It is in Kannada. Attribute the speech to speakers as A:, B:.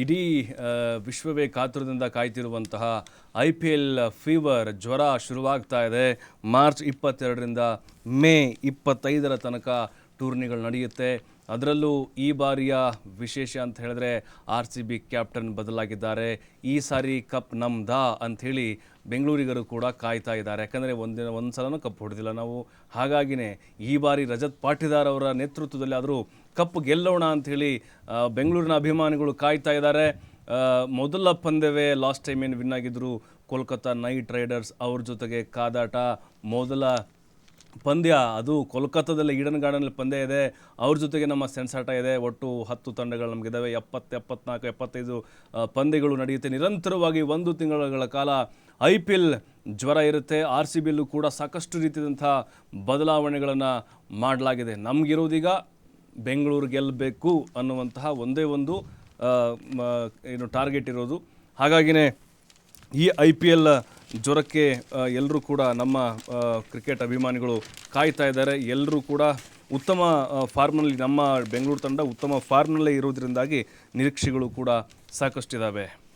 A: ಇಡೀ ವಿಶ್ವವೇ ಕಾತುರದಿಂದ ಕಾಯ್ತಿರುವಂತಹ IPL ಫೀವರ್ ಜ್ವರ ಶುರುವಾಗ್ತಾ ಇದೆ. ಮಾರ್ಚ್ 22ರಿಂದ ಮೇ 25ರ ತನಕ ಟೂರ್ನಿಗಳು ನಡೆಯುತ್ತೆ. ಅದರಲ್ಲೂ ಈ ಬಾರಿಯ ವಿಶೇಷ ಅಂತ ಹೇಳಿದ್ರೆ RCB ಕ್ಯಾಪ್ಟನ್ ಬದಲಾಗಿದ್ದಾರೆ. ಈ ಸಾರಿ ಕಪ್ ನಮ್ದಾ ಅಂಥೇಳಿ ಬೆಂಗಳೂರಿಗರು ಕೂಡ ಕಾಯ್ತಾ ಇದ್ದಾರೆ. ಯಾಕಂದರೆ ಒಂದು ಸಲನೂ ಕಪ್ ಹೊಡೆದಿಲ್ಲ ನಾವು. ಹಾಗಾಗಿನೇ ಈ ಬಾರಿ ರಜತ್ ಪಾಟಿದಾರ್ ಅವರ ನೇತೃತ್ವದಲ್ಲಿ ಆದರೂ ಕಪ್ ಗೆಲ್ಲೋಣ ಅಂಥೇಳಿ ಬೆಂಗಳೂರಿನ ಅಭಿಮಾನಿಗಳು ಕಾಯ್ತಾ ಇದ್ದಾರೆ. ಮೊದಲ ಪಂದ್ಯವೇ ಲಾಸ್ಟ್ ಟೈಮ್ ಏನು ವಿನ್ ಆಗಿದ್ದರು ಕೋಲ್ಕತ್ತಾ ನೈಟ್ ರೈಡರ್ಸ್ ಅವ್ರ ಜೊತೆಗೆ ಕಾದಾಟ. ಮೊದಲ ಪಂದ್ಯ ಅದು ಕೋಲ್ಕತ್ತಾದಲ್ಲಿ ಈಡನ್ ಗಾರ್ಡನಲ್ಲಿ ಪಂದ್ಯ ಇದೆ. ಅವ್ರ ಜೊತೆಗೆ ನಮ್ಮ ಸೆಣಸಾಟ ಇದೆ. ಒಟ್ಟು 10 ತಂಡಗಳು ನಮಗಿದ್ದಾವೆ. 70, 74, 75 ಪಂದ್ಯಗಳು ನಡೆಯುತ್ತೆ. ನಿರಂತರವಾಗಿ 1 ತಿಂಗಳ ಕಾಲ IPL ಜ್ವರ ಇರುತ್ತೆ. RCBಯಲ್ಲೂ ಕೂಡ ಸಾಕಷ್ಟು ರೀತಿಯಾದಂಥ ಬದಲಾವಣೆಗಳನ್ನು ಮಾಡಲಾಗಿದೆ. ನಮಗಿರೋದೀಗ ಬೆಂಗಳೂರು ಗೆಲ್ಲಬೇಕು ಅನ್ನುವಂತಹ ಒಂದೇ ಒಂದು ಏನು ಟಾರ್ಗೆಟ್ ಇರೋದು. ಹಾಗಾಗಿನೇ ಈ IPL ಜ್ವರಕ್ಕೆ ಎಲ್ಲರೂ ಕೂಡ ನಮ್ಮ ಕ್ರಿಕೆಟ್ ಅಭಿಮಾನಿಗಳು ಕಾಯ್ತಾ ಇದ್ದಾರೆ. ಎಲ್ಲರೂ ಕೂಡ ಉತ್ತಮ ಫಾರ್ಮ್ನಲ್ಲಿ, ನಮ್ಮ ಬೆಂಗಳೂರು ತಂಡ ಉತ್ತಮ ಫಾರ್ಮ್ನಲ್ಲೇ ಇರೋದ್ರಿಂದಾಗಿ ನಿರೀಕ್ಷೆಗಳು ಕೂಡ ಸಾಕಷ್ಟಿದ್ದಾವೆ.